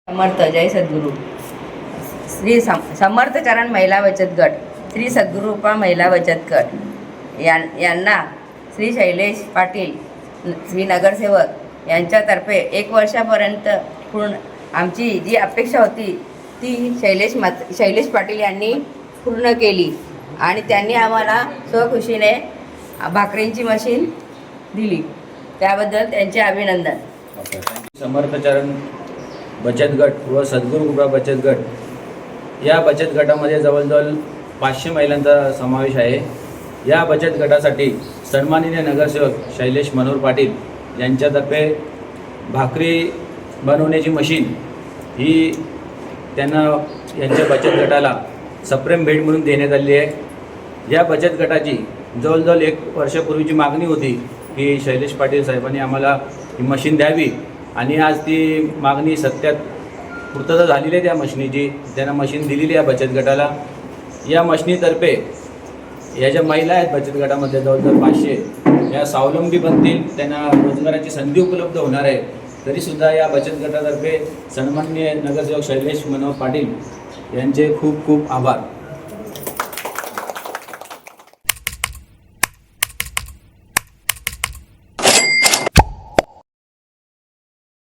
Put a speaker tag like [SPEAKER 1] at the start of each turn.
[SPEAKER 1] समर्थ जय सद्गुरू. श्री समर्थ चरण महिला बचत गट, श्री सद्गुरूपा महिला बचत गट यांना श्री शैलेश पाटील श्री नगरसेवक यांच्यातर्फे 1 वर्षापर्यंत पूर्ण आमची जी अपेक्षा होती ती शैलेश पाटील यांनी पूर्ण केली आणि त्यांनी आम्हाला स्वखुशीने भाकरींची मशीन दिली. त्याबद्दल त्यांचे अभिनंदन.
[SPEAKER 2] समर्थ चरण बचत गट व सद्गुरू कृपा बचत गट या बचत गटामध्ये जवळजवळ 500 महिलांचा समावेश आहे. या बचत गटासाठी सन्माननीय नगरसेवक शैलेश मनोहर पाटील यांच्यातर्फे भाकरी बनवण्याची मशीन ही त्यांना यांच्या बचत गटाला सप्रेम भेट म्हणून देण्यात आली आहे. या बचत गटाची जवळजवळ 1 वर्षापूर्वीची मागणी होती की शैलेश पाटील साहेबांनी आम्हाला ही मशीन द्यावी आणि आज ती मागणी सत्यात पूर्तता झालेली आहे. त्या मशिनीची त्यांना मशीन दिलेली आहे बचत गटाला. या मशिनीतर्फे या ज्या महिला आहेत बचत गटामध्ये जवळजवळ 500 या स्वावलंबी बनतील, त्यांना रोजगाराची संधी उपलब्ध होणार आहे. तरीसुद्धा या बचत गटातर्फे सन्माननीय नगरसेवक शैलेश मनोहर पाटील यांचे खूप खूप आभार.